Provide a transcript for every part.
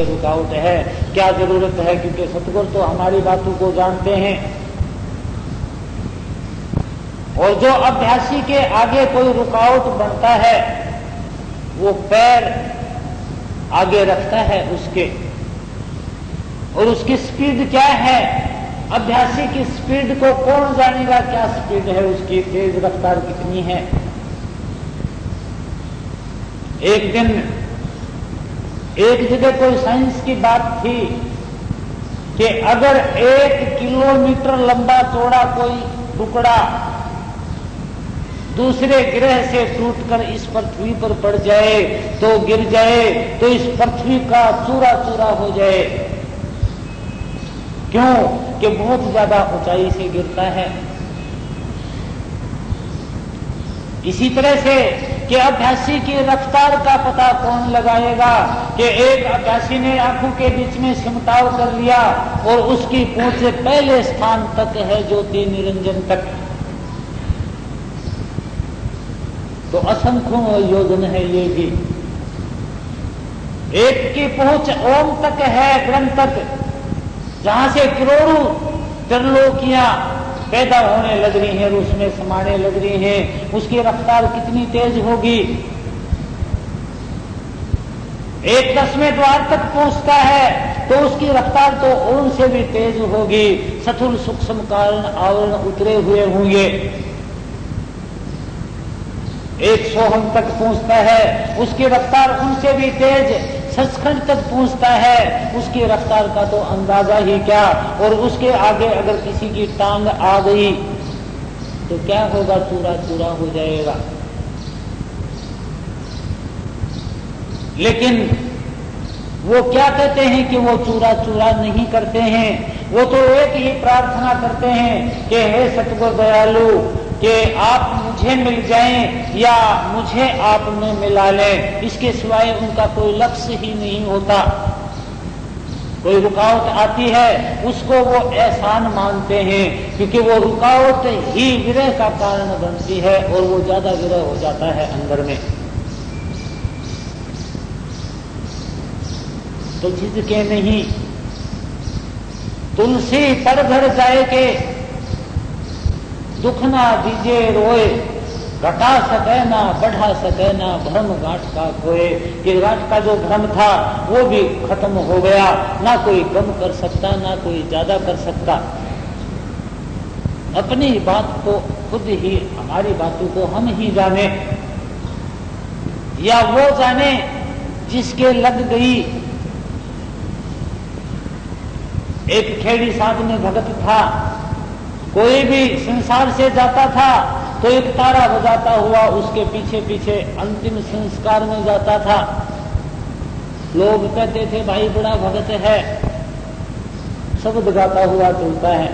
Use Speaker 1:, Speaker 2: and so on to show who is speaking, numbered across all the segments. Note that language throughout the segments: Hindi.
Speaker 1: आगे रुकावट है, क्या जरूरत है, क्योंकि सतगुरु तो हमारी बातों को जानते हैं। और जो अभ्यासी के आगे कोई रुकावट बनता है वो पैर आगे रखता है उसके, और उसकी स्पीड क्या है, अभ्यासी की स्पीड को कौन जानेगा, क्या स्पीड है उसकी, तेज रफ्तार कितनी है। एक दिन एक जगह कोई साइंस की बात थी कि अगर 1 किलोमीटर लंबा चौड़ा कोई टुकड़ा दूसरे ग्रह से टूटकर इस पृथ्वी पर पड़ जाए, तो गिर जाए, तो इस पृथ्वी का चूरा चूरा हो जाए। क्यों? कि बहुत ज्यादा ऊंचाई से गिरता है। इसी तरह से कि अभ्यासी की रफ्तार का पता कौन लगाएगा, कि एक अभ्यासी ने आंखों के बीच में सिमटाव कर लिया और उसकी पहुंच पहले स्थान तक है ज्योति निरंजन तक, तो असंख्यों योजन है ये भी। एक की पहुंच ओम तक है, ब्रह्म तक, जहां से करोड़ों त्रिलोकियां पैदा होने लग रही हैं, उसमें समाने लग रही हैं, उसकी रफ्तार कितनी तेज होगी। एक 10वें द्वार तक पहुंचता है तो उसकी रफ्तार तो ओम से भी तेज होगी, स्थूल सूक्ष्म कारण आवरण उतरे हुए होंगे। एक सोहम तक पहुंचता है, उसकी रफ्तार उनसे भी तेज, सचखंड तक पहुंचता है, उसकी रफ्तार का तो अंदाजा ही क्या। और उसके आगे अगर किसी की टांग आ गई तो क्या होगा, चूरा चूरा हो जाएगा। लेकिन वो क्या कहते हैं कि वो चूरा चूरा नहीं करते हैं, वो तो एक ही प्रार्थना करते हैं कि हे सतगुरु दयालु, कि आप मुझे मिल जाएं या मुझे आप में मिला लें। इसके सिवाय उनका कोई लक्ष्य ही नहीं होता। कोई रुकावट आती है उसको वो एहसान मानते हैं, क्योंकि वो रुकावट ही विरह का कारण बनती है और वो ज्यादा विरह हो जाता है अंदर में। तो झिझके नहीं, तुलसी पर घर जाए के दुख ना दीजे रोए, घटा सके ना बढ़ा सके ना भ्रम गांठ का खोए। कि गांठ का जो भ्रम था वो भी खत्म हो गया, ना कोई कम कर सकता ना कोई ज्यादा कर सकता। अपनी बात को खुद ही, हमारी बातों को हम ही जाने या वो जाने जिसके लग गई। एक खेड़ी साहब में भगत था, कोई भी संसार से जाता था तो एक तारा बजाता हुआ उसके पीछे पीछे अंतिम संस्कार में जाता था। लोग कहते थे भाई बड़ा भगत है, शब्द गाता हुआ चलता है।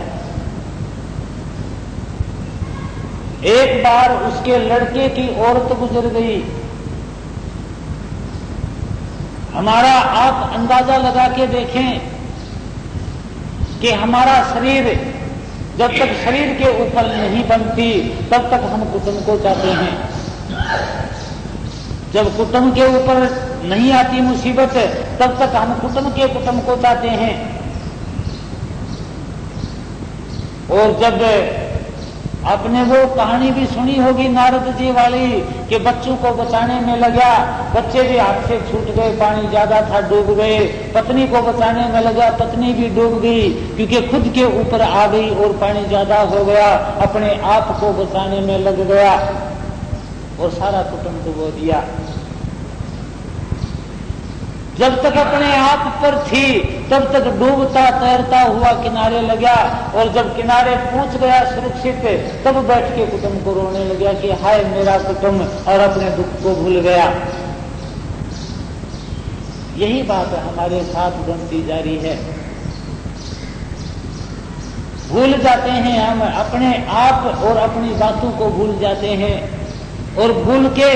Speaker 1: एक बार उसके लड़के की औरत गुजर गई। हमारा आप अंदाजा लगा के देखें कि हमारा शरीर जब तक शरीर के ऊपर नहीं बनती तब तक हम कुटुंब को चाहते हैं। जब कुटुंब के ऊपर नहीं आती मुसीबत तब तक हम कुटुंब को चाहते हैं। और जब आपने वो कहानी भी सुनी होगी नारद जी वाली कि बच्चों को बचाने में लगा, बच्चे भी हाथ से छूट गए, पानी ज्यादा था डूब गए। पत्नी को बचाने में लगा, पत्नी भी डूब गई क्योंकि खुद के ऊपर आ गई और पानी ज्यादा हो गया, अपने आप को बचाने में लग गया और सारा कुटुंब डुबो दिया। जब तक अपने आप पर थी तब तक डूबता तैरता हुआ किनारे लगा, और जब किनारे पहुंच गया सुरक्षित तब बैठ के कुटुंब को रोने लगा कि हाय मेरा कुटुंब, और अपने दुख को भूल गया। यही बात हमारे साथ बनती जा रही है। भूल जाते हैं हम अपने आप और अपनी बातों को भूल जाते हैं, और भूल के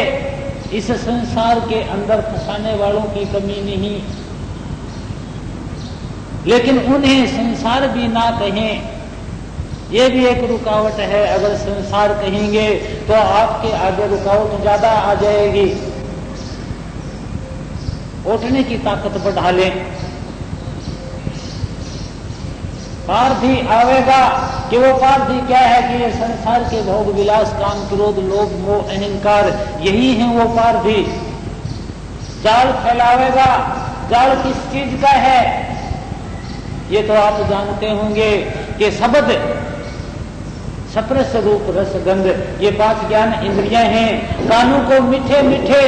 Speaker 1: इस संसार के अंदर फंसाने वालों की कमी नहीं। लेकिन उन्हें संसार भी ना कहें, यह भी एक रुकावट है। अगर संसार कहेंगे तो आपके आगे रुकावट ज्यादा आ जाएगी। उठने की ताकत बढ़ा लें। पार्थी आवेगा कि वो पार्थी क्या है कि ये संसार के भोग विलास, काम, क्रोध, लोभ, मोह, अहंकार, यही है वो पार्थी। जाल फैलावेगा। जाल किस चीज का है ये तो आप जानते होंगे कि शब्द, स्पर्श, रूप, रस, गंध, ये 5 ज्ञान इंद्रियां हैं। कानों को मीठे मीठे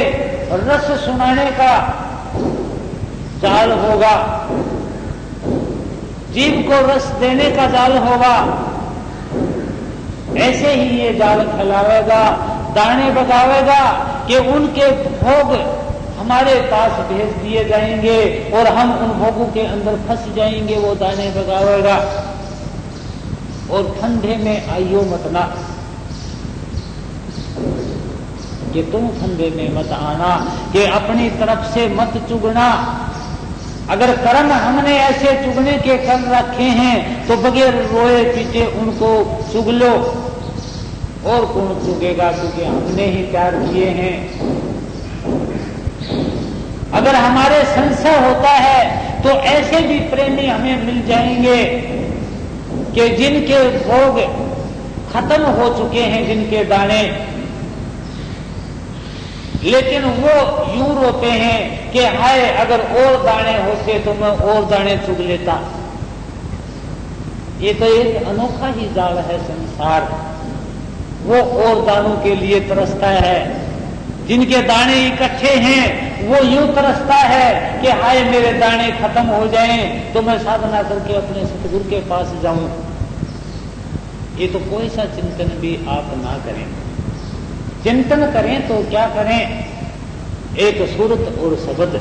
Speaker 1: रस सुनाने का जाल होगा, जीव को रस देने का जाल होगा। ऐसे ही ये जाल फैलावेगा, दाने बगावेगा कि उनके भोग हमारे पास भेज दिए जाएंगे और हम उन भोगों के अंदर फंस जाएंगे। वो दाने बगावेगा। और ठंडे में आइयो मत ना, कि तुम ठंडे में मत आना, कि अपनी तरफ से मत चुगना। अगर कर्म हमने ऐसे चुगने के कर रखे हैं तो बगैर रोए पीटे उनको चुग लो। और कौन चुगेगा, क्योंकि हमने ही प्यार किए हैं। अगर हमारे संशय होता है तो ऐसे भी प्रेमी हमें मिल जाएंगे कि जिनके भोग खत्म हो चुके हैं, जिनके दाने, लेकिन वो यूं रोते हैं कि हाय अगर और दाने होते तो मैं और दाने चुग लेता। ये तो एक अनोखा ही जाल है संसार। वो और दानों के लिए तरसता है। जिनके दाने इकट्ठे हैं वो यूं तरसता है कि हाय मेरे दाने खत्म हो जाएं तो मैं साधना करके अपने सतगुरु के पास जाऊं। ये तो कोई सा चिंतन भी आप ना करें। चिंतन करें तो क्या करें, एक सूरत और शब्द,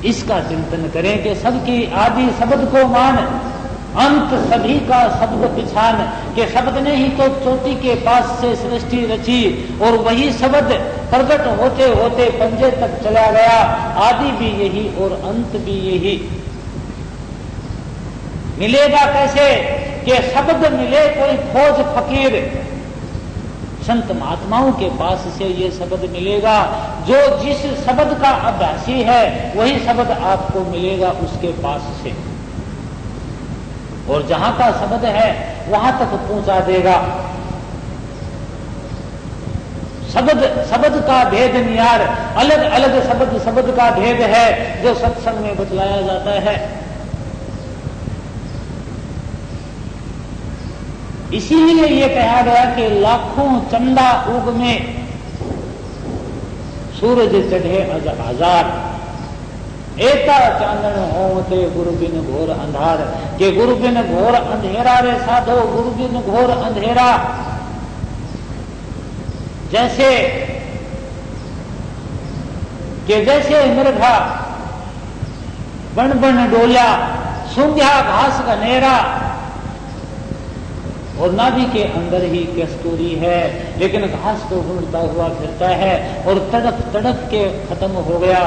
Speaker 1: इसका चिंतन करें कि सबकी आदि शब्द को मान, अंत सभी का शब्द पिछान, के शब्द ने ही तो चोटी के पास से सृष्टि रची और वही शब्द प्रकट होते होते पंजे तक चला गया। आदि भी यही और अंत भी यही। मिलेगा कैसे कि शब्द मिले कोई फौज फकीर, संत महात्माओं के पास से ये शब्द मिलेगा। जो जिस शब्द का अभ्यासी है वही शब्द आपको मिलेगा उसके पास से, और जहां का शब्द है वहां तक पहुंचा देगा। शब्द का भेद नियार, अलग अलग शब्द का भेद है जो सत्संग में बतलाया जाता है। इसीलिए ये कहा गया कि लाखों चंदा उग में सूरज चढ़े हजार, एता चांदन होते गुरु बिन घोर अंधार, के गुरु बिन घोर अंधेरा रे साधो, गुरु बिन घोर अंधेरा। जैसे मृगा बन बन डोला, सूंघा घास घनेरा, और नाभि के अंदर ही कस्तूरी है, लेकिन घास को ढूंढता हुआ फिरता है और तड़प तड़प के खत्म हो गया,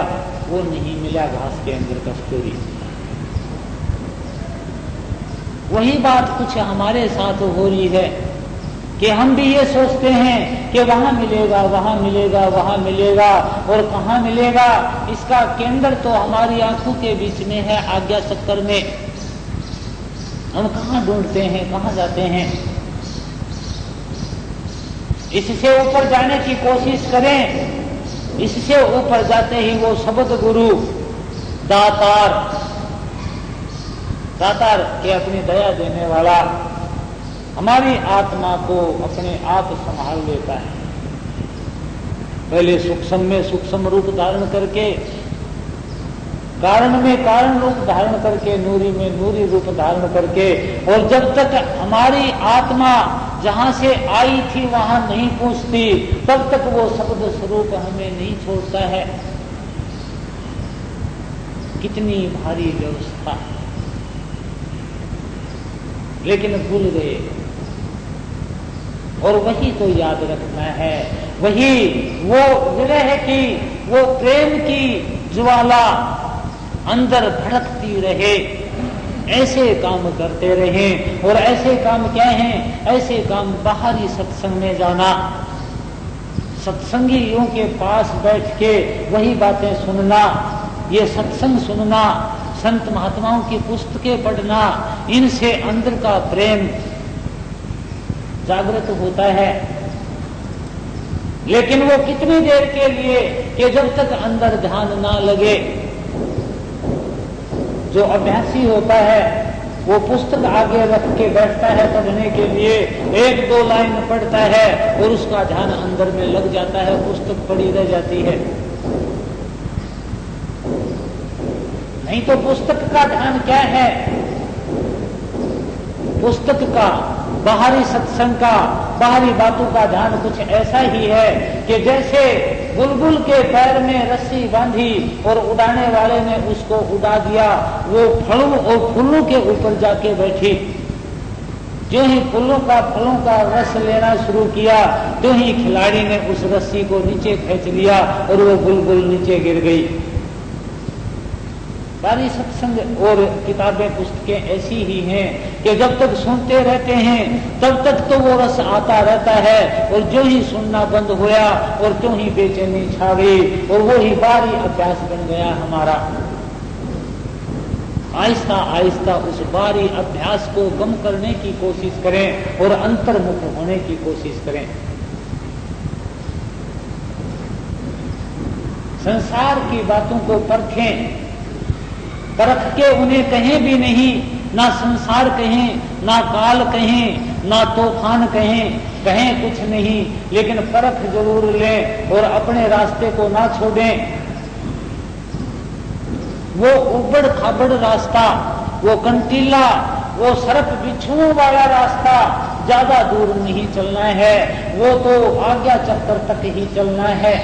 Speaker 1: वो नहीं मिला घास के अंदर कस्तूरी। वही बात कुछ हमारे साथ हो रही है कि हम भी ये सोचते हैं कि वहां मिलेगा, वहां मिलेगा, वहां मिलेगा, और कहां मिलेगा इसका केंद्र तो हमारी आंखों के बीच में है, आज्ञा चक्कर में। हम कहां ढूंढते हैं, कहां जाते हैं। इससे ऊपर जाने की कोशिश करें। इससे ऊपर जाते ही वो शब्द गुरु दातार के अपनी दया देने वाला हमारी आत्मा को अपने आप संभाल लेता है। पहले सूक्ष्म में सूक्ष्म रूप धारण करके, कारण में कारण रूप धारण करके, नूरी में नूरी रूप धारण करके, और जब तक हमारी आत्मा जहां से आई थी वहां नहीं पहुंचती तब तक वो शब्द स्वरूप हमें नहीं छोड़ता है। कितनी भारी व्यवस्था, लेकिन भूल गए। और वही तो याद रखना है, वही वो विरह की, वो प्रेम की ज्वाला अंदर भड़कती रहे। ऐसे काम करते रहें। और ऐसे काम क्या हैं? ऐसे काम बाहरी सत्संग में जाना, सत्संगियों के पास बैठ के वही बातें सुनना, ये सत्संग सुनना, संत महात्माओं की पुस्तकें पढ़ना, इनसे अंदर का प्रेम जागृत होता है। लेकिन वो कितनी देर के लिए कि जब तक अंदर ध्यान ना लगे। जो अभ्यासी होता है वो पुस्तक आगे रख के बैठता है पढ़ने के लिए, एक दो लाइन पढ़ता है और उसका ध्यान अंदर में लग जाता है, पुस्तक पढ़ी रह जाती है। नहीं तो पुस्तक का ध्यान क्या है? पुस्तक का, बाहरी सत्संग का, बाहरी बातों का ध्यान कुछ ऐसा ही है कि जैसे बुलबुल के पैर में रस्सी बांधी और उड़ाने वाले ने उसको उड़ा दिया, वो फलों और फूलों के ऊपर जाके बैठी। जो ही फूलों का रस लेना शुरू किया, तो ही खिलाड़ी ने उस रस्सी को नीचे खींच लिया और वो बुलबुल नीचे गिर गई। सारी सत्संग और किताबें पुस्तकें ऐसी ही हैं कि जब तक सुनते रहते हैं तब तक तो वो रस आता रहता है, और जो ही सुनना बंद होया और त्यों ही बेचैनी छा गई, और वो ही बारी अभ्यास बन गया हमारा। आहिस्ता आहिस्ता उस बारी अभ्यास को कम करने की कोशिश करें और अंतर्मुख होने की कोशिश करें। संसार की बातों को परखें, परख के उन्हें कहें भी नहीं, ना संसार कहें, ना काल कहें, ना तूफान कहें कुछ नहीं, लेकिन परख जरूर लें और अपने रास्ते को ना छोड़ें। वो उबड़ खाबड़ रास्ता, वो कंटीला, वो सर्प बिच्छुओं वाला रास्ता ज्यादा दूर नहीं चलना है, वो तो आज्ञा चक्कर तक ही चलना है।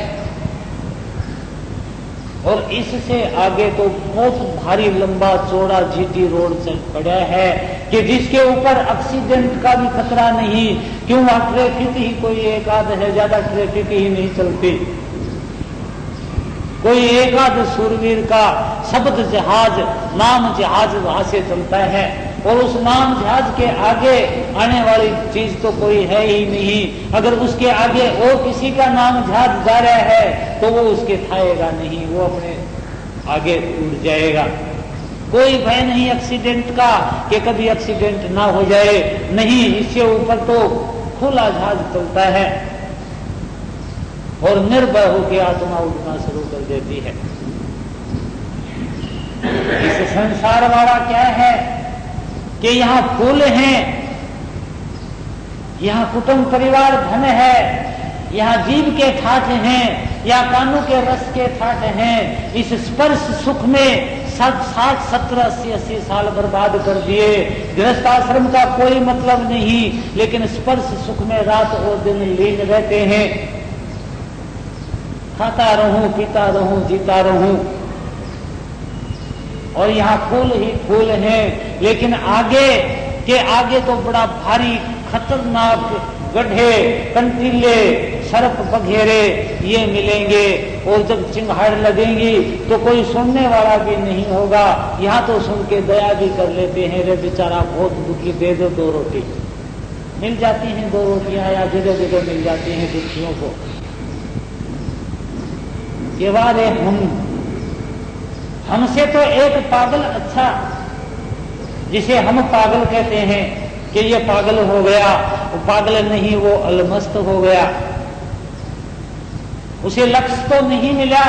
Speaker 1: और इससे आगे तो बहुत भारी लंबा चौड़ा जीटी रोड चल पड़ा है कि जिसके ऊपर एक्सीडेंट का भी खतरा नहीं। क्यों? ट्रैफिक ही कोई एक आध है, ज्यादा ट्रैफिक ही नहीं चलती। कोई एक आध सूरवीर का शब्द जहाज, नाम जहाज वहां से चलता है, और उस नाम जहाज के आगे आने वाली चीज तो कोई है ही नहीं। अगर उसके आगे और किसी का नाम जहाज जा रहा है तो वो उसके खाएगा नहीं, वो अपने आगे उड़ जाएगा। कोई भय नहीं एक्सीडेंट का कि कभी एक्सीडेंट ना हो जाए, नहीं, इससे ऊपर तो खुला जहाज चलता है और निर्भय होकर आत्मा उड़ना शुरू कर देती है। इस संसार वाला क्या है कि यहाँ फूल हैं, यहाँ कुटुंब परिवार धन है, यहाँ जीव के ठाठ हैं, यहाँ कानों के रस के ठाठ हैं। इस स्पर्श सुख में 60, 70, 80 साल बर्बाद कर दिए। गृहस्थ आश्रम का कोई मतलब नहीं, लेकिन स्पर्श सुख में रात और दिन लीन रहते हैं। खाता रहूं, पीता रहूं, जीता रहूं, और यहाँ फूल ही फूल हैं। लेकिन आगे तो बड़ा भारी खतरनाक गड्ढे, कंटीले, सर्प बघेरे ये मिलेंगे, और जब चिंगाड़ लगेंगी तो कोई सुनने वाला भी नहीं होगा। यहाँ तो सुन के दया भी कर लेते हैं, रे बेचारा बहुत दुखी, दे दो 2 रोटी। मिल जाती हैं 2 रोटियां, या जगह जगह मिल जाती हैं दुखियों को। के वारे हमसे तो एक पागल अच्छा, जिसे हम पागल कहते हैं कि ये पागल हो गया, वो पागल नहीं, वो अलमस्त हो गया। उसे लक्ष्य तो नहीं मिला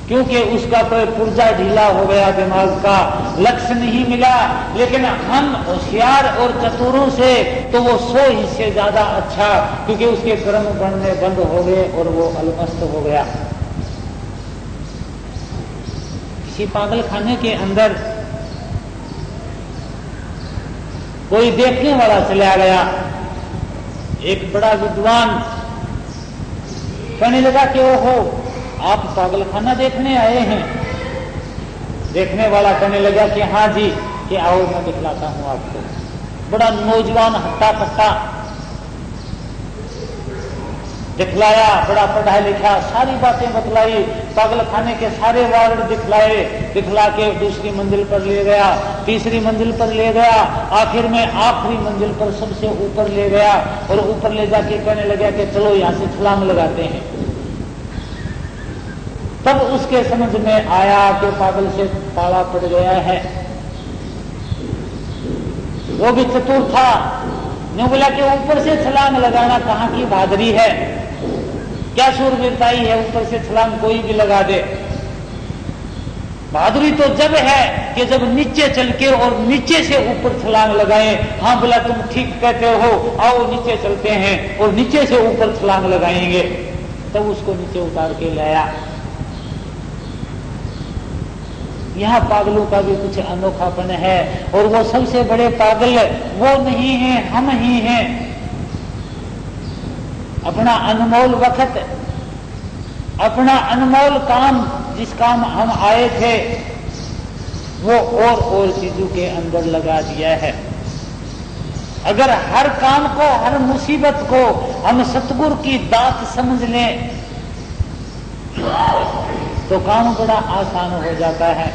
Speaker 1: क्योंकि उसका कोई पुर्जा ढीला हो गया, दिमाग का लक्ष्य नहीं मिला। लेकिन हम होशियार और चतुरों से तो वो 100 हिस्से ज्यादा अच्छा, क्योंकि उसके कर्म बनने बंद हो गए और वो अलमस्त हो गया। किसी पागल खाने के अंदर कोई देखने वाला चला गया, एक बड़ा विद्वान कहने लगा कि ओहो, आप पागल खाना देखने आए हैं? देखने वाला कहने लगा कि हाँ जी, कि आओ मैं दिखलाता हूं आपको। बड़ा नौजवान हट्टा कट्टा दिखलाया, बड़ा पढ़ा लिखा, सारी बातें बतलाई, पागल खाने के सारे वार्ड दिखलाए, दिखला के दूसरी मंजिल पर ले गया, तीसरी मंजिल पर ले गया, आखिर में आखिरी मंजिल पर सबसे ऊपर ले गया, और ऊपर ले जाके कहने लगा कि चलो यहां से छलांग लगाते हैं। तब उसके समझ में आया कि पागल से पाला पड़ गया है। वो भी चतुर था, ने बोला कि ऊपर से छलांग लगाना कहाँ की बहादुरी है, क्या शूरवीरताई है, ऊपर से छलांग कोई भी लगा दे। बहादुरी तो जब है कि जब नीचे चल के और नीचे से ऊपर छलांग लगाएं। हाँ बोला तुम ठीक कहते हो, आओ नीचे चलते हैं और नीचे से ऊपर छलांग लगाएंगे। तब उसको नीचे उतार के लाया। यहां पागलों का भी कुछ अनोखापन है, और वो सबसे बड़े पागल वो नहीं है, हम ही हैं। अपना अनमोल वक्त, अपना अनमोल काम, जिस काम हम आए थे वो और चीजों के अंदर लगा दिया है। अगर हर काम को, हर मुसीबत को हम सतगुरु की दात समझ लें तो काम बड़ा आसान हो जाता है।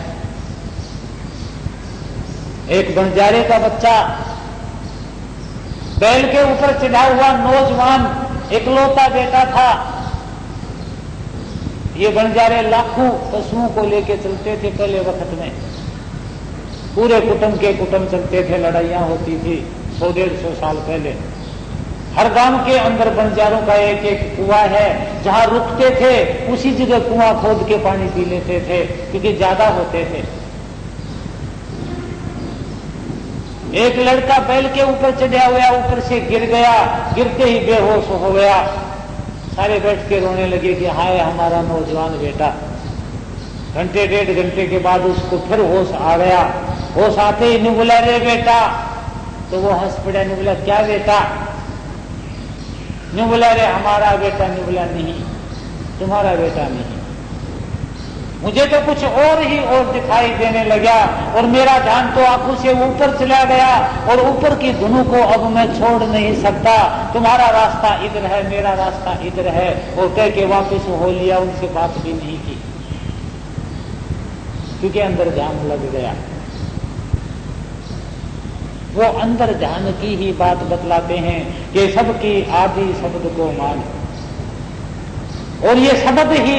Speaker 1: एक बंजारे का बच्चा, बैल के ऊपर चढ़ा हुआ नौजवान, इकलौता बेटा था। ये बंजारे लाखों पशुओं को लेके चलते थे पहले वक्त में, पूरे कुटुंब के कुटुंब चलते थे, लड़ाइयां होती थी 100-150 साल पहले। हर गांव के अंदर बंजारों का एक एक कुआं है, जहां रुकते थे उसी जगह कुआं खोद के पानी पी लेते थे, क्योंकि ज्यादा होते थे। एक लड़का बैल के ऊपर चढ़ा हुआ ऊपर से गिर गया, गिरते ही बेहोश हो गया। सारे बैठ के रोने लगे कि हाय हमारा नौजवान बेटा। घंटे 1.5 घंटे के बाद उसको फिर होश आ गया। होश आते ही नहीं बोला रे बेटा, तो वो हंस पड़ा। नहीं बोला क्या बेटा, नहीं बोला रे हमारा बेटा, नहीं बोला नहीं तुम्हारा बेटा नहीं, मुझे तो कुछ और ही और दिखाई देने लगा और मेरा ध्यान तो आंखों से ऊपर चला गया और ऊपर की धुनों को अब मैं छोड़ नहीं सकता। तुम्हारा रास्ता इधर है, मेरा रास्ता इधर है। और कह के वापस हो लिया, उनसे बात भी नहीं की, क्योंकि अंदर ध्यान लग गया। वो अंदर ध्यान की ही बात बतलाते हैं कि सबकी आदि शब्द को मान, और ये शब्द ही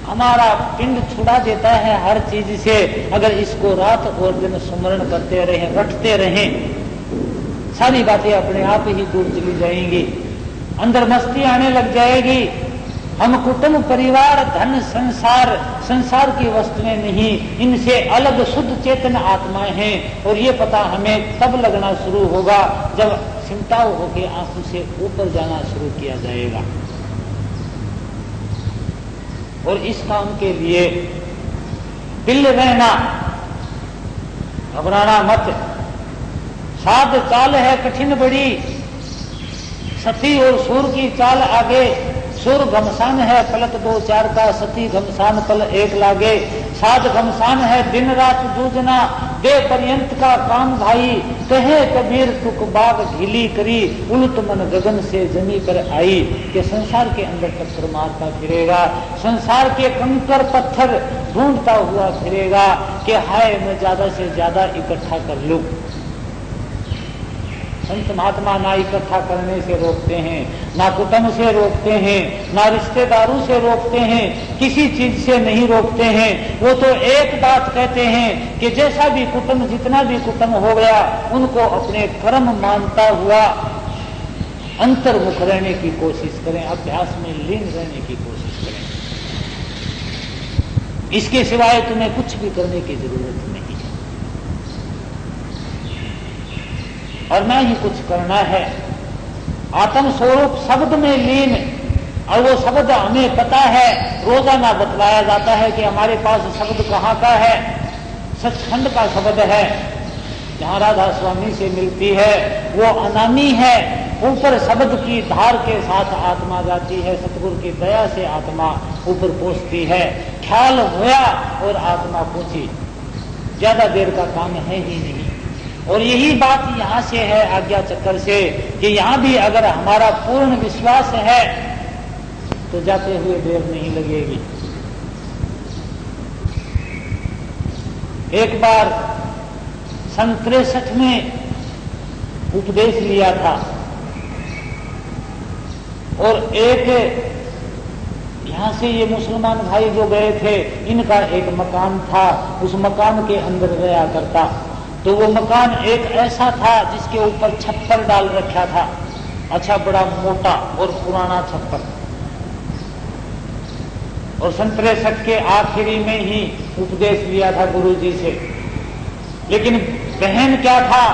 Speaker 1: हमारा पिंड छुड़ा देता है हर चीज से। अगर इसको रात और दिन स्मरण करते रहें, रटते रहें, सारी बातें अपने आप ही दूर चली जाएंगी, अंदर मस्ती आने लग जाएगी। हम कुटुंब, परिवार, धन, संसार की वस्तुएं नहीं, इनसे अलग शुद्ध चेतन आत्माएं हैं। और ये पता हमें तब लगना शुरू होगा जब सिमटाव होकर आंखों से ऊपर जाना शुरू किया जाएगा। और इस काम के लिए दिल रहना, घबराना मत। साध चाल है कठिन बड़ी, सती और सूर की चाल आगे। सूर घमसान है पलट 2-4 का, सती घमसान पल 1 लागे। साध घमसान है दिन रात जूझना, दे पर्यंत का काम भाई। कहे कबीर तुक बाग ढीली करी, उलट मन गगन से जमी पर आई। कि संसार के अंदर टक्कर मारता फिरेगा, संसार के कंकर पत्थर ढूंढता हुआ फिरेगा कि हाय मैं ज्यादा से ज्यादा इकट्ठा कर लूं। संत महात्मा ना इकट्ठा करने से रोकते हैं, ना कुटुंब से रोकते हैं, ना रिश्तेदारों से रोकते हैं, किसी चीज से नहीं रोकते हैं। वो तो एक बात कहते हैं कि जैसा भी कुटुंब, जितना भी कुटुंब हो गया, उनको अपने कर्म मानता हुआ अंतर्मुख रहने की कोशिश करें, अभ्यास में लीन रहने की कोशिश करें। इसके सिवाय तुम्हें कुछ भी करने की जरूरत नहीं है, और ना ही कुछ करना है। आत्म स्वरूप शब्द में लीन, और वो शब्द हमें पता है, रोजाना बतलाया जाता है कि हमारे पास शब्द कहाँ का है। सचखंड का शब्द है, जहाँ राधा स्वामी से मिलती है वो अनामी है। ऊपर शब्द की धार के साथ आत्मा जाती है, सतगुरु की दया से आत्मा ऊपर पहुंचती है। ख्याल होया और आत्मा पहुंची, ज्यादा देर का काम है ही नहीं। और यही बात यहां से है आज्ञा चक्कर से, कि यहां भी अगर हमारा पूर्ण विश्वास है तो जाते हुए देर नहीं लगेगी। एक बार 63 में उपदेश लिया था, और एक यहां से ये मुसलमान भाई जो गए थे, इनका एक मकान था, उस मकान के अंदर गया करता। तो वो मकान एक ऐसा था जिसके ऊपर छप्पर डाल रखा था, अच्छा बड़ा मोटा और पुराना छप्पर। और सन 63 के आखिरी में ही उपदेश लिया था गुरुजी से। लेकिन वहम क्या था?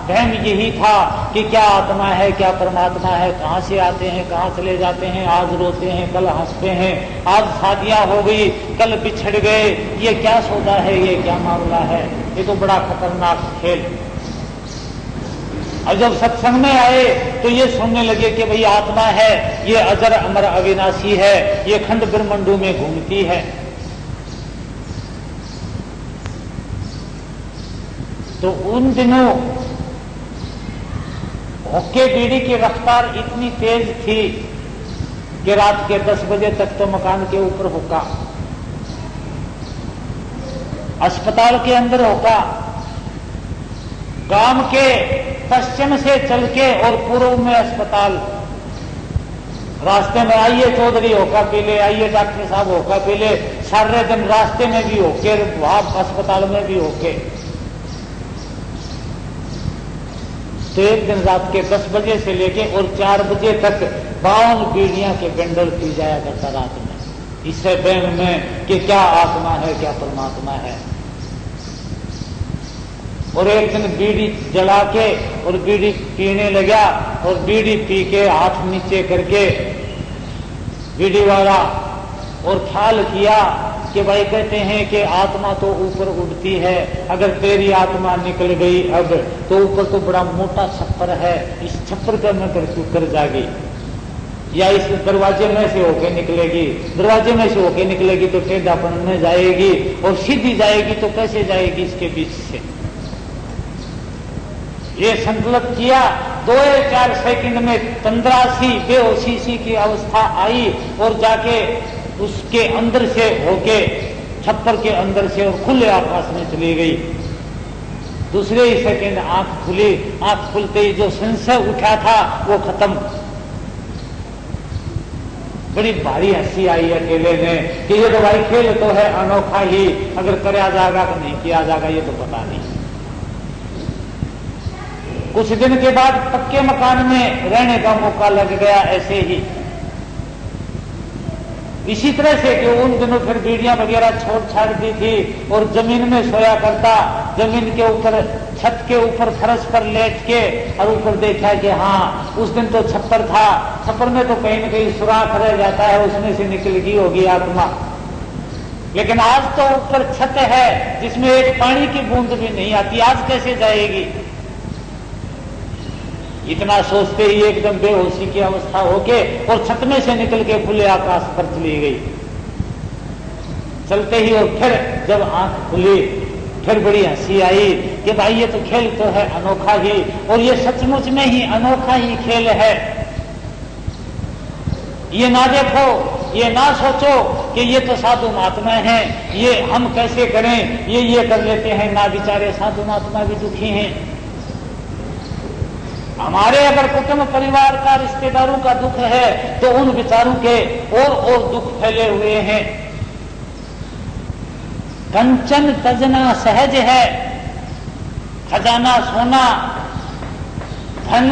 Speaker 1: वहम यही था कि क्या आत्मा है, क्या परमात्मा है, कहां से आते हैं, कहां चले जाते हैं, आज रोते हैं, कल हंसते हैं, आज शादियां हो गई, कल बिछड़ गए, ये क्या सौदा है, ये क्या मामला है? ये तो बड़ा खतरनाक खेल। और जब सत्संग में आए तो ये सुनने लगे कि भाई आत्मा है, ये अजर अमर अविनाशी है, ये खंड ब्रह्मंडों में घूमती है। तो उन दिनों हुक्के बीड़ी की रफ्तार इतनी तेज थी कि रात के 10 बजे तक तो मकान के ऊपर हुक्का, अस्पताल के अंदर हुक्का, गांव के पश्चिम से चल के और पूर्व में अस्पताल, रास्ते में आइए चौधरी होका पी ले, आइए डॉक्टर साहब होका पी ले, सारे दिन रास्ते में भी होके, वहां अस्पताल में भी होके। तो एक दिन रात के 10 बजे से लेके और 4 बजे तक 52 बीड़ियां के बंडल पी जाया करता रात में, इससे बैन में कि क्या आत्मा है, क्या परमात्मा है। और एक दिन बीड़ी जला के और बीड़ी पीने लगा, और बीड़ी पी के हाथ नीचे करके बीड़ी वाला, और ख्याल किया कि भाई कहते हैं कि आत्मा तो ऊपर उड़ती है, अगर तेरी आत्मा निकल गई अब तो ऊपर तो बड़ा मोटा छप्पर है, इस छप्पर पर मैं कर जाएगी, या इस दरवाजे में से होके निकलेगी, दरवाजे में से होके निकलेगी तो टेढ़ापन में जाएगी, और सीधी जाएगी तो कैसे जाएगी इसके बीच से। ये संकल्प किया। 2-4 सेकंड में 15सी बेहोशी सी की अवस्था आई, और जाके उसके अंदर से होके, छप्पर के अंदर से और खुले आकाश में चली गई। दूसरे ही सेकंड आंख खुली, आंख खुलते ही जो संशय उठा था वो खत्म। बड़ी भारी हंसी आई अकेले में कि ये तो भाई खेल तो है अनोखा ही, अगर कराया जाएगा तो नहीं किया जाएगा ये तो पता नहीं। कुछ दिन के बाद पक्के मकान में रहने का मौका लग गया ऐसे ही। इसी तरह से कि उन दिनों फिर बीड़ियां वगैरह छोड़ छाड़ दी थी और जमीन में सोया करता, जमीन के ऊपर, छत के ऊपर फर्श पर लेट के, और ऊपर देखा कि हाँ उस दिन तो छप्पर था, छप्पर में तो कहीं न कहीं सुराख रह जाता है, उसमें से निकल गई होगी आत्मा। लेकिन आज तो ऊपर छत है जिसमें एक पानी की बूंद भी नहीं आती, आज कैसे जाएगी? इतना सोचते ही एकदम बेहोशी की अवस्था होके और छत में से निकल के खुले आकाश पर चली गई। चलते ही और फिर जब आंख खुली फिर बड़ी हंसी आई कि भाई ये तो खेल तो है अनोखा ही, और ये सचमुच में ही अनोखा ही खेल है। ये ना देखो, ये ना सोचो कि ये तो साधु महात्मा हैं, ये हम कैसे करें, ये कर लेते हैं ना, बेचारे साधु महात्मा भी दुखी हैं। हमारे अगर कुटुंब परिवार का, रिश्तेदारों का दुख है तो उन विचारों के और दुख फैले हुए हैं। कंचन तजना सहज है, खजाना सोना धन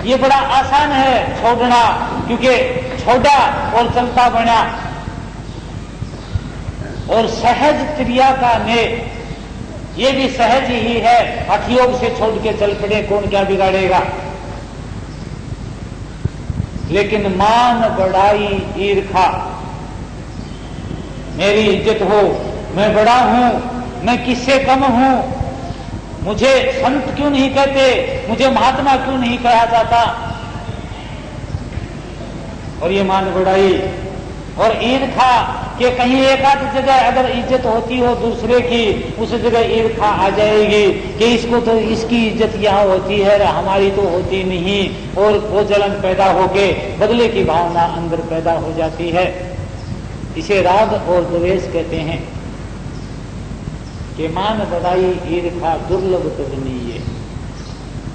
Speaker 1: ये बड़ा आसान है छोड़ना, क्योंकि छोड़ा और चलता बना। और सहज क्रिया का ने ये भी सहज ही है, हठयोग से छोड़ के चल पड़े, कौन क्या बिगाड़ेगा। लेकिन मान बढ़ाई ईर्खा, मेरी इज्जत हो, मैं बड़ा हूं, मैं किससे कम हूं, मुझे संत क्यों नहीं कहते, मुझे महात्मा क्यों नहीं कहा जाता। और ये मान बढ़ाई और ईर्खा कि कहीं एक आध जगह अगर इज्जत होती हो दूसरे की, उस जगह ईर्खा आ जाएगी कि इसको तो, इसकी इज्जत यहाँ होती है हमारी तो होती नहीं, और वो जलन पैदा होके बदले की भावना अंदर पैदा हो जाती है। इसे राग और द्वेष कहते हैं कि मान बढ़ाई ईर्खा दुर्लभ तजनी, ये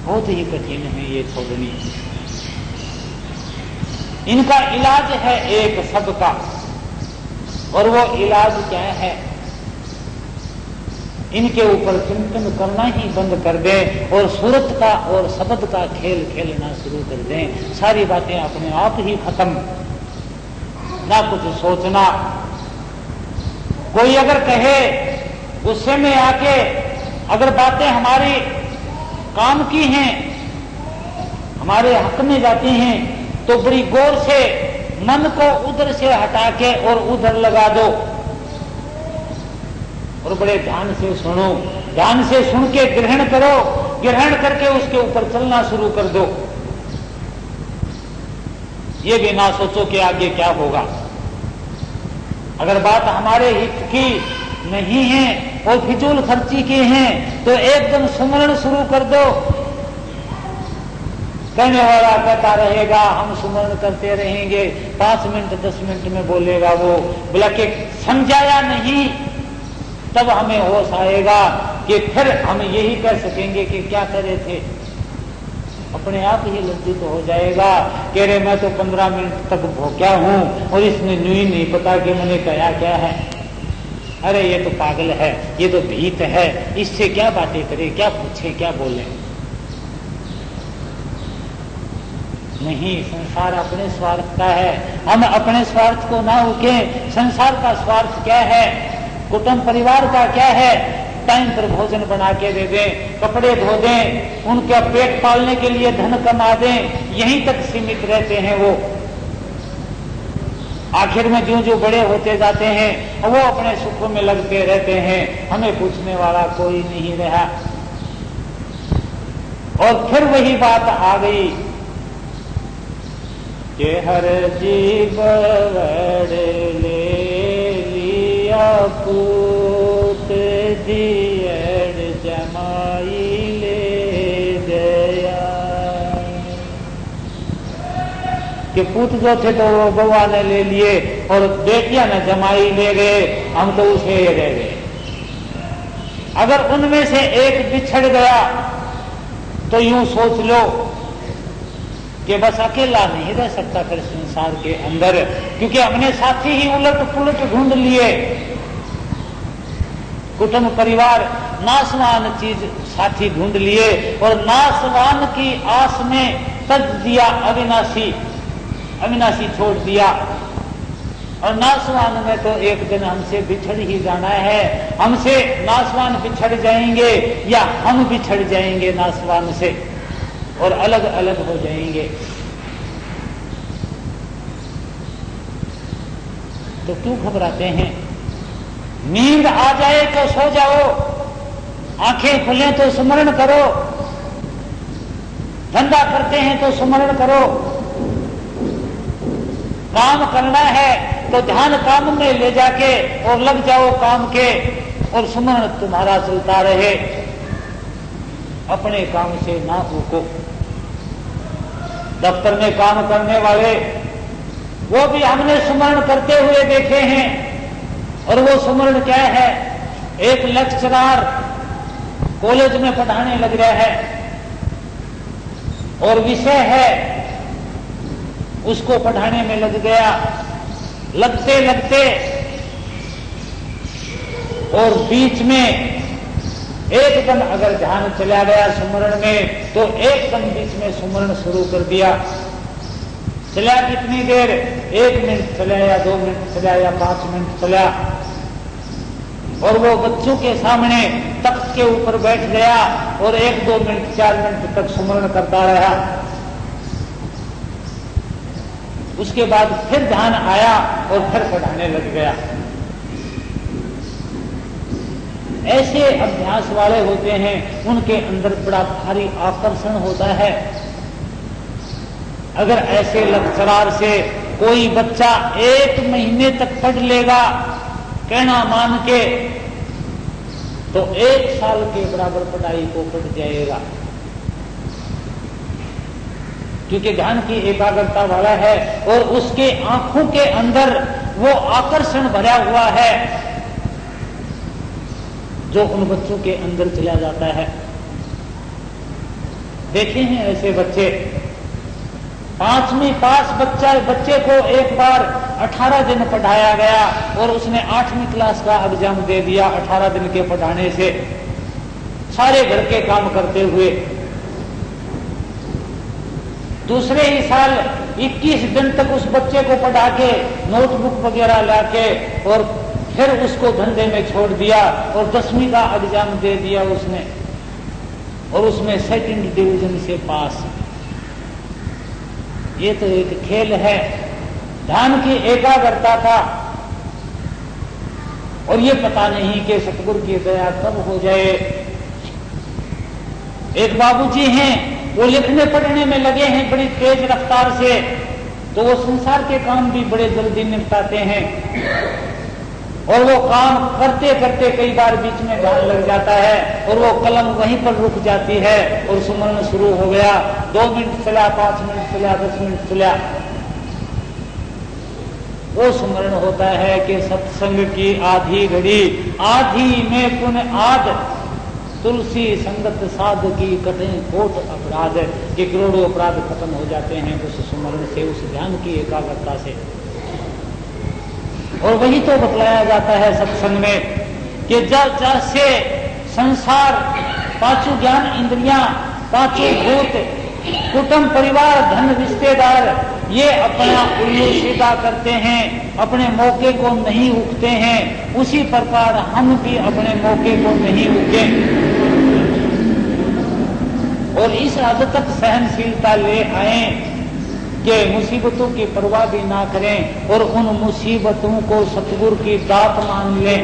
Speaker 1: बहुत ही कठिन है ये छोड़नी। इनका इलाज है एक सबका, और वो इलाज क्या है? इनके ऊपर चिंतन करना ही बंद कर दें और सूरत का और शब्द का खेल खेलना शुरू कर दें। सारी बातें अपने आप ही खत्म, ना कुछ सोचना। कोई अगर कहे गुस्से में आके, अगर बातें हमारी काम की हैं, हमारे हक में जाती हैं, तो बड़ी गौर से मन को उधर से हटा के और उधर लगा दो और बड़े ध्यान से सुनो। ध्यान से सुन के ग्रहण करो, ग्रहण करके उसके ऊपर चलना शुरू कर दो। ये भी ना सोचो कि आगे क्या होगा। अगर बात हमारे हित की नहीं है और फिजूल खर्ची की है तो एकदम सुमरण शुरू कर दो। कहने वाला कहता रहेगा, हम सुमरण करते रहेंगे, 5 मिनट 10 मिनट में बोलेगा वो, बोला कि समझाया नहीं, तब हमें होश आएगा कि फिर हम यही कह सकेंगे कि क्या करे थे। अपने आप ही लज्जित हो जाएगा कि अरे मैं तो 15 मिनट तक भूखा हूं और इसने न्यू नहीं पता कि मैंने कहा क्या है। अरे ये तो पागल है, ये तो भीत है, इससे क्या बातें करे, क्या पूछे, क्या बोले। नहीं, संसार अपने स्वार्थ का है, हम अपने स्वार्थ को ना रोके। संसार का स्वार्थ क्या है, कुटुंब परिवार का क्या है? टाइम पर भोजन बना के दे दें, कपड़े धो दें, उनका पेट पालने के लिए धन कमा दें, यहीं तक सीमित रहते हैं वो। आखिर में जो जो बड़े होते जाते हैं वो अपने सुखों में लगते रहते हैं, हमें पूछने वाला कोई नहीं रहा। और फिर वही बात आ गई कि हर जीव ले लिया पूत दियड़ जमाई ले गया। कि पूत जो थे तो वो बउआ ने ले लिए और बेटियां ने जमाई ले गए, हम तो उसे रह गए। अगर उनमें से एक बिछड़ गया तो यूं सोच लो कि बस अकेला नहीं रह सकता फिर संसार के अंदर, क्योंकि हमने साथी ही उलट पुलट ढूंढ लिए। कुटुंब परिवार नासवान चीज साथी ढूंढ लिए और नासवान की आस में तज दिया अविनाशी, अविनाशी छोड़ दिया। और नासवान में तो एक दिन हमसे बिछड़ ही जाना है, हमसे नासवान बिछड़ जाएंगे या हम बिछड़ जाएंगे नासवान से और अलग अलग हो जाएंगे। तो क्यों घबराते हैं? नींद आ जाए तो सो जाओ, आंखें खुले तो सुमरण करो, धंधा करते हैं तो सुमरण करो, काम करना है तो ध्यान काम में ले जाके और लग जाओ काम के और सुमरण तुम्हारा चलता रहे। अपने काम से ना रुको। दफ्तर में काम करने वाले वो भी हमने सुमरण करते हुए देखे हैं, और वो सुमरण क्या है? एक लेक्चरर कॉलेज में पढ़ाने लग रहा है और विषय है, उसको पढ़ाने में लग गया, लगते लगते और बीच में एकदम अगर ध्यान चला गया सुमरण में तो एकदम बीच में सुमरण शुरू कर दिया। चला कितनी देर? 1 मिनट चला या 2 मिनट चला या 5 मिनट चला, और वो बच्चों के सामने तख्त के ऊपर बैठ गया और 1-2 मिनट 4 मिनट तक सुमरण करता रहा। उसके बाद फिर ध्यान आया और फिर पढ़ाने लग गया। ऐसे अभ्यास वाले होते हैं, उनके अंदर बड़ा भारी आकर्षण होता है। अगर ऐसे लेक्चरर से कोई बच्चा 1 महीने तक पढ़ लेगा कहना मान के, तो 1 साल के बराबर पढ़ाई को पढ़ जाएगा, क्योंकि ध्यान की एकाग्रता वाला है और उसके आंखों के अंदर वो आकर्षण भरा हुआ है जो उन बच्चों के अंदर चला जाता है। देखे हैं ऐसे बच्चे 5वीं पास बच्चे को एक बार 18 दिन पढ़ाया गया और उसने 8वीं क्लास का एग्जाम दे दिया 18 दिन के पढ़ाने से, सारे घर के काम करते हुए। दूसरे ही साल 21 दिन तक उस बच्चे को पढ़ा के नोटबुक वगैरह लाके और फिर उसको धंधे में छोड़ दिया और 10वीं का एग्जाम दे दिया उसने और उसमें 2nd डिवीजन से पास। ये तो एक खेल है, ध्यान की एकाग्रता था। और ये पता नहीं कि सतगुरु की दया कब हो जाए। एक बाबूजी हैं, वो लिखने पढ़ने में लगे हैं बड़ी तेज रफ्तार से, तो वो संसार के काम भी बड़े जल्दी निपटाते हैं और वो काम करते करते कई बार बीच में ध्यान लग जाता है और वो कलम वहीं पर रुक जाती है और सुमरण शुरू हो गया। 2 मिनट चला, 5 मिनट चला, 10 मिनट चला, वो सुमरण होता है कि सत्संग की आधी घड़ी, आधी में पुन आध, तुलसी संगत साध की कटें कोट अपराध, के करोड़ों अपराध खत्म हो जाते हैं उस सुमरण से, उस ध्यान की एकाग्रता से। और वही तो बतलाया जाता है सत्संग में कि जैसे संसार, 5 ज्ञान इंद्रियां, 5 भूत, कुटुंब, परिवार, धन, रिश्तेदार, ये अपना उल्लू सीधा करते हैं, अपने मौके को नहीं उगते हैं, उसी प्रकार हम भी अपने मौके को नहीं उगे और इस हद तक सहनशीलता ले आए कि मुसीबतों की परवाह भी ना करें और उन मुसीबतों को सतगुरु की दात मान लें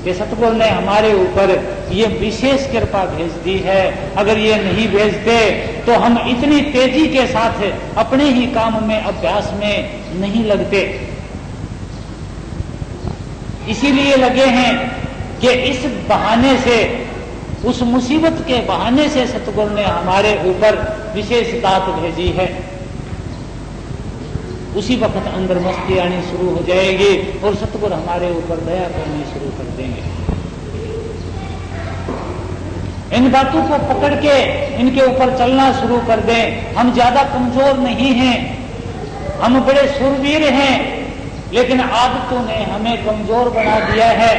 Speaker 1: कि सतगुरु ने हमारे ऊपर ये विशेष कृपा भेज दी है। अगर ये नहीं भेजते तो हम इतनी तेजी के साथ अपने ही काम में, अभ्यास में नहीं लगते। इसीलिए लगे हैं कि इस बहाने से, उस मुसीबत के बहाने से सतगुरु ने हमारे ऊपर विशेष दात भेजी है। उसी वक्त अंदर मस्ती आनी शुरू हो जाएगी और सतगुरु हमारे ऊपर दया करनी शुरू कर देंगे। इन बातों को पकड़ के इनके ऊपर चलना शुरू कर दें। हम ज्यादा कमजोर नहीं हैं, हम बड़े शूरवीर हैं, लेकिन आदतों ने हमें कमजोर बना दिया है।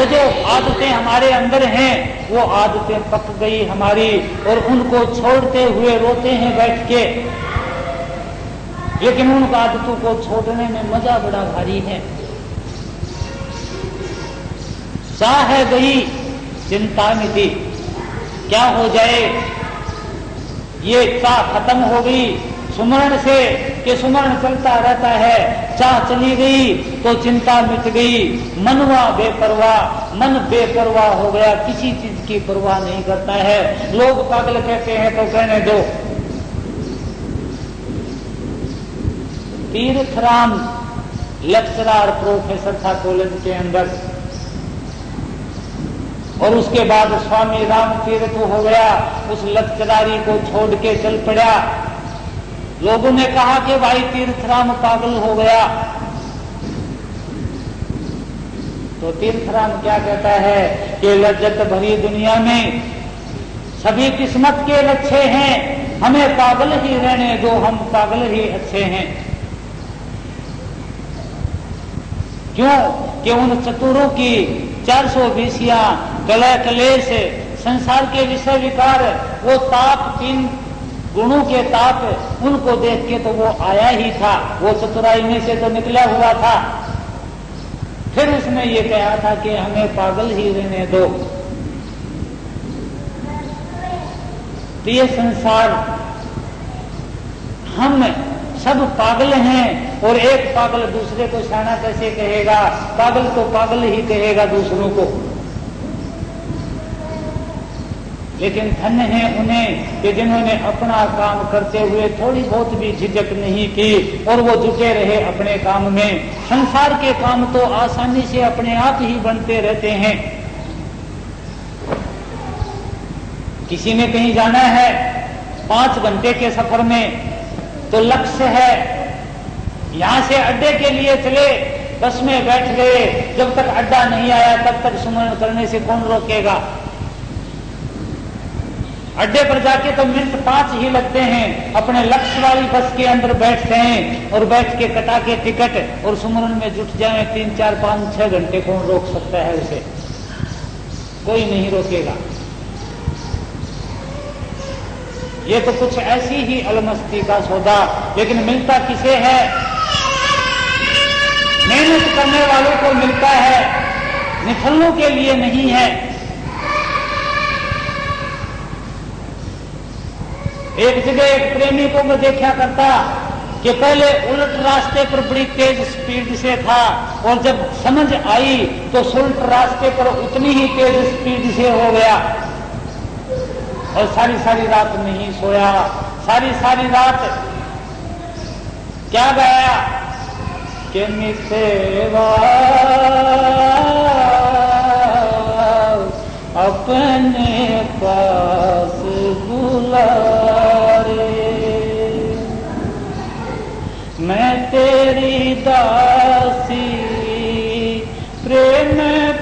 Speaker 1: जो आदतें हमारे अंदर हैं वो आदतें पक गई हमारी और उनको छोड़ते हुए रोते हैं बैठ के, लेकिन उन आदतों को छोड़ने में मजा बड़ा भारी है। चाह गई चिंता मिटी, क्या हो जाए, ये चाह खत्म हो गई सुमरण से कि सुमरण चलता रहता है, चाह चली गई तो चिंता मिट गई। मनवा बेपरवाह, मन बेपरवाह हो गया, किसी चीज की परवाह नहीं करता है। लोग पागल कहते हैं तो कहने दो। तीर्थराम लेक्चरर प्रोफेसर था कॉलेज के अंदर और उसके बाद स्वामी राम तीर्थ हो गया, उस लेक्चरारी को छोड़ के चल पड़ा। लोगों ने कहा कि भाई तीर्थराम पागल हो गया, तो तीर्थराम क्या कहता है कि लज्जत भरी दुनिया में सभी किस्मत के अच्छे हैं, हमें पागल ही रहने दो, हम पागल ही अच्छे हैं। क्यों कि उन चतुरों की 420 कलह कलेश, संसार के विषय विकार, वो ताप, 3 गुणों के ताप, उनको देख के तो वो आया ही था, वो चतुराई में से तो निकला हुआ था। फिर उसने ये कहा था कि हमें पागल ही रहने दो। तो ये संसार, हम सब पागल हैं और एक पागल दूसरे को शाना कैसे कहेगा? पागल तो पागल ही कहेगा दूसरों को। लेकिन धन्य है उन्हें कि जिन्होंने अपना काम करते हुए थोड़ी बहुत भी झिझक नहीं की और वो जुटे रहे अपने काम में। संसार के काम तो आसानी से अपने आप ही बनते रहते हैं। किसी ने कहीं जाना है 5 घंटे के सफर में, तो लक्ष्य है यहां से अड्डे के लिए चले, बस में बैठ गए, जब तक अड्डा नहीं आया तब तक सुमरण करने से कौन रोकेगा? अड्डे पर जाके तो मिनट 5 ही लगते हैं, अपने लक्ष्य वाली बस के अंदर बैठते हैं और बैठ के कटा के टिकट और सुमरन में जुट जाए 3, 4, 5, 6 घंटे। कौन रोक सकता है उसे? कोई नहीं रोकेगा। ये तो कुछ ऐसी ही अलमस्ती का सौदा, लेकिन मिलता किसे है? मेहनत करने वालों को मिलता है, निठल्लों के लिए नहीं है। एक जगह एक प्रेमी को मैं देखा करता कि पहले उलट रास्ते पर बड़ी तेज स्पीड से था और जब समझ आई तो सुलट रास्ते पर उतनी ही तेज स्पीड से हो गया और सारी सारी रात नहीं सोया। सारी सारी रात क्या गाया कि मिसेवा अपने पास बुला रे, मैं तेरी दासी प्रेम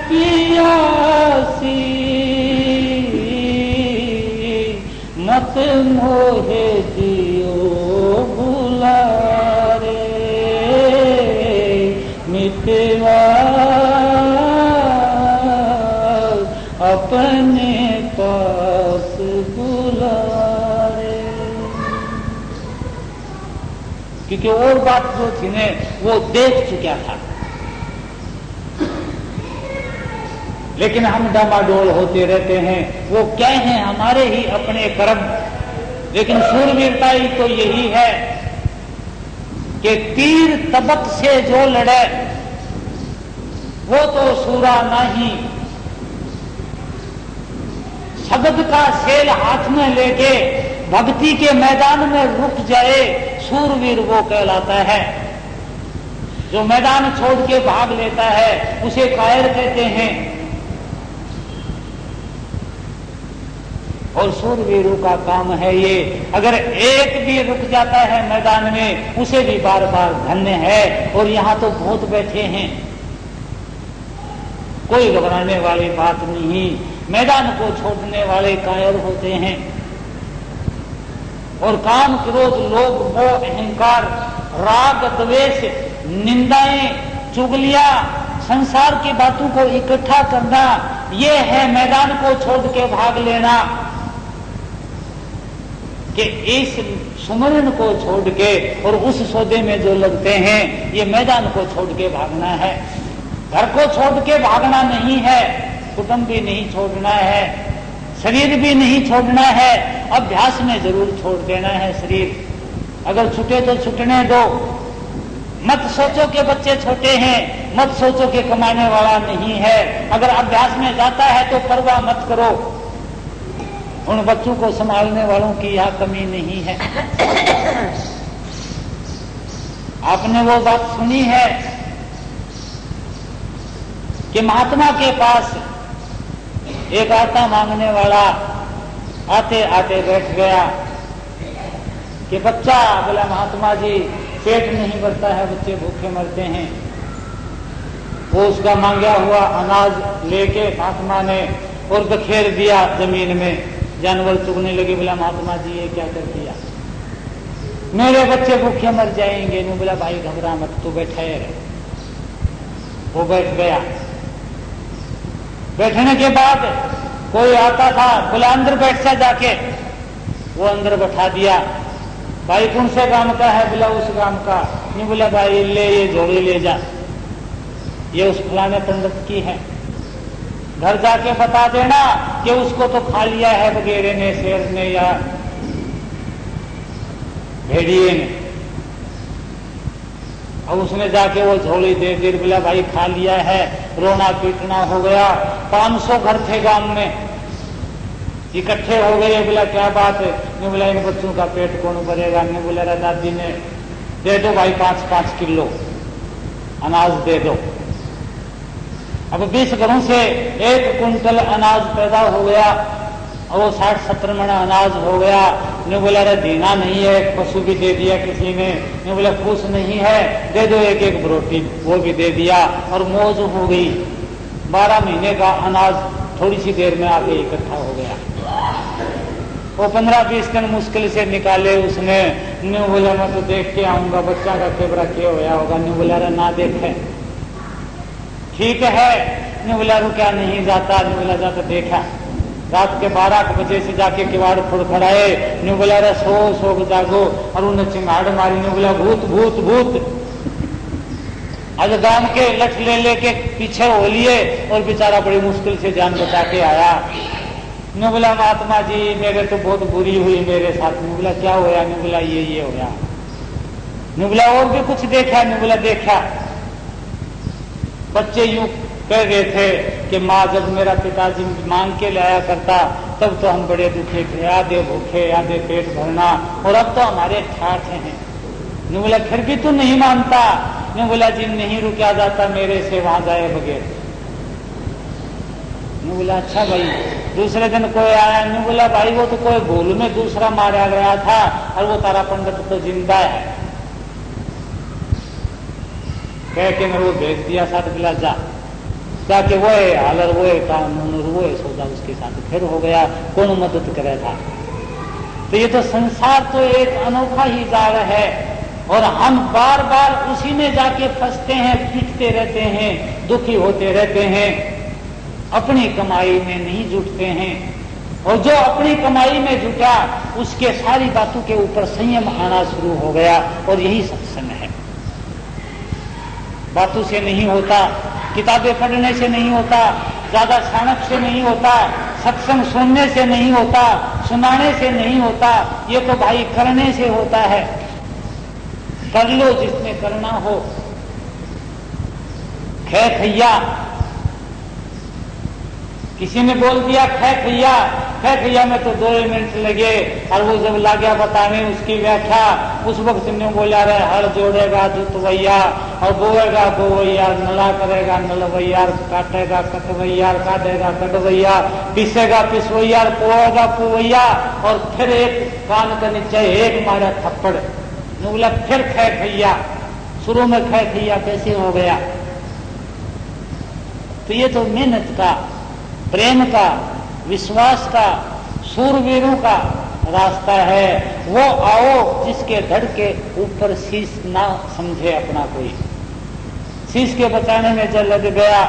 Speaker 1: पियासी, मत मोहे जियो बुला रे, मितवा अपने पास बुला रे। क्योंकि और बात जो थी ने वो देख चुका था, लेकिन हम डामाडोल होते रहते हैं। वो क्या है? हमारे ही अपने कर्म। लेकिन शूरवीरता ही तो यही है कि तीर तबक से जो लड़े वो तो सूरा नहीं, शब्द का सेल हाथ में लेके भक्ति के मैदान में रुक जाए, शूरवीर वो कहलाता है। जो मैदान छोड़ के भाग लेता है उसे कायर कहते हैं। और शूरवीरों का काम है ये, अगर एक भी रुक जाता है मैदान में उसे भी बार बार धन्य है। और यहां तो बहुत बैठे हैं, कोई घबराने वाली बात नहीं। मैदान को छोड़ने वाले कायर होते हैं। और काम, क्रोध, लोभ, मोह, अहंकार, राग, द्वेष, निंदाएं, चुगलियां, संसार की बातों को इकट्ठा करना, ये है मैदान को छोड़ के भाग लेना। कि इस सुमरन को छोड़ के और उस सौदे में जो लगते हैं, ये मैदान को छोड़ के भागना है। घर को छोड़ के भागना नहीं है, कुटुंब भी नहीं छोड़ना है, शरीर भी नहीं छोड़ना है। अभ्यास में जरूर छोड़ देना है शरीर। अगर छूटे तो छूटने दो। मत सोचो कि बच्चे छोटे हैं, मत सोचो कि कमाने वाला नहीं है। अगर अभ्यास में जाता है तो परवाह मत करो। उन बच्चों को संभालने वालों की यह कमी नहीं है। आपने वो बात सुनी है कि महात्मा के पास एक आता मांगने वाला आते आते बैठ गया कि बच्चा, बोला महात्मा जी पेट नहीं भरता है, बच्चे भूखे मरते हैं। वो उसका मांगा हुआ अनाज लेके महात्मा ने और बखेर दिया जमीन में। जानवर चुगने लगे। बोला महात्मा जी ये क्या कर दिया, मेरे बच्चे भूखे मर जाएंगे। ने बोला भाई घबरा मत, तू बैठे रहे। वो बैठ गया। बैठने के बाद कोई आता था, बोला अंदर बैठ जा जाके। वो अंदर बैठा दिया। भाई कौन से काम का है? बोला उस काम का। नहीं बोला भाई ले ये झोली ले जा, ये उस फलाने पंडित की है। घर जाके बता देना कि उसको तो खा लिया है बगेरे ने, शेर ने या भेड़िए ने। और उसने जाके वो झोली दे दी। बोला भाई खा लिया है। रोना पीटना हो गया। 500 घर थे गांव में, इकट्ठे हो गए। बोला क्या बात है? नहीं बोला इन बच्चों का पेट कौन भरेगा। नहीं बोला दादी ने दे दो भाई 5-5 किलो अनाज दे दो। अब 20 घरों से 1 कुंटल अनाज पैदा हो गया और वो 60-70 मण अनाज हो गया। ने बोला रे देना नहीं है, पशु भी दे दिया किसी ने। ने बोला खुश नहीं है, दे दो 1-1 रोटी, वो भी दे दिया और मौज हो गई। 12 महीने का अनाज थोड़ी सी देर में आके इकट्ठा हो गया। वो 15-20 दिन मुश्किल से निकाले उसने। न्यू बोला मैं तो देख के आऊंगा बच्चा का केबरा क्या होया होगा। न्यू बोला ना देखे ठीक है। न्यू बोला रुका नहीं जाता। न्यू बोला जाता देखा रात के 12 बजे से जाके किवाड़ फुड़फड़ाए। न्यू बोला रे सो जागो और उन्हें चिंगाड़ मारी। न्यू बोला भूत भूत भूत। आज गांव के लठ ले लेके पीछे हो लिए और बेचारा बड़ी मुश्किल से जान बचा के आया। न्यू बोला महात्मा जी मेरे तो बहुत बुरी हुई मेरे साथ। न्यू बोला क्या होया? न्यू बोला ये होया। न्यू बोला और भी कुछ देखा? न्यू बोला देखा बच्चे यूं कह रहे थे कि माँ जब मेरा पिताजी मांग के लाया करता तब तो हम बड़े दुखे थे, आधे भूखे आधे पेट भरना, और अब तो हमारे ठाठ हैं। न्यू बोला फिर भी तू नहीं मानता? न्यू बोला जी नहीं रुका जाता मेरे से वहां जाए बगैर। न्यू बोला अच्छा भाई। दूसरे दिन कोई आया। न्यू बोला भाई वो तो कोई भूल में दूसरा मारा गया था और वो तारा पंडित तो जिंदा है। कह के मैं वो भेज दिया साथ बिला जाके वो है हालर वो है कानून वो है सौदा उसके साथ फिर हो गया। कौन मदद करे था? तो ये तो संसार तो एक अनोखा ही जाल है और हम बार बार उसी में जाके फंसते हैं, पीटते रहते हैं, दुखी होते रहते हैं, अपनी कमाई में नहीं जुटते हैं। और जो अपनी कमाई में जुटा उसके सारी बातों के ऊपर संयम आना शुरू हो गया। और यही सत्संग है। बातों से नहीं होता, किताबें पढ़ने से नहीं होता, ज्यादा छानक से नहीं होता, सत्संग सुनने से नहीं होता, सुनाने से नहीं होता, ये तो भाई करने से होता है। कर लो जिसमें करना हो। खे खैया किसी ने बोल दिया खे खैया में तो 2 मिनट लगे और वो जब लाग्या बताने उसकी व्याख्या उस वक्त ने बोला रहे हल जोड़ेगा जुतवैया और बोएगा बोवैया, नला करेगा नलवैया, काटेगा कटवैया, काटेगा कटवैया, पीसेगा पिसवैया, पोएगा पुवैया। और फिर एक कान के नीचे एक मारा थप्पड़। बोला फिर खे खैया। शुरू में खे खैया कैसे हो गया? तो ये तो मेहनत का, प्रेम का, विश्वास का, सूरवीरों का रास्ता है। वो आओ जिसके धड़ के ऊपर शीश ना समझे अपना कोई। शीश के बचाने में जब लग गया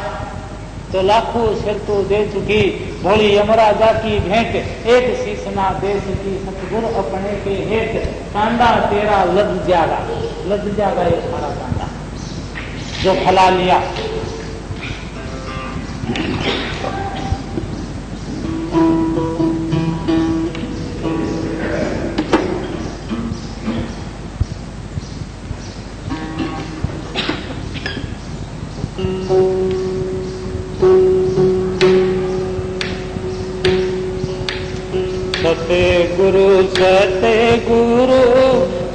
Speaker 1: तो लाखों सिर तो दे चुकी। बोली यमराजा की भेंट एक शीश ना दे सकी, सतगुरु अपने के हेठ, कांदा तेरा लद जागा ये सारा कांदा जो फला लिया। सतगुरु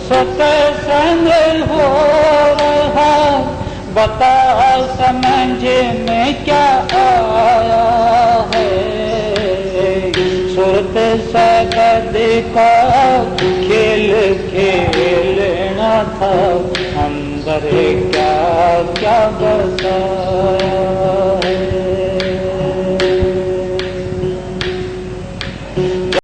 Speaker 1: सत्संग हो रहा, बता समझ में क्या आया है। सुरत सगद का खेल खेलना था, अंदर क्या क्या बताया।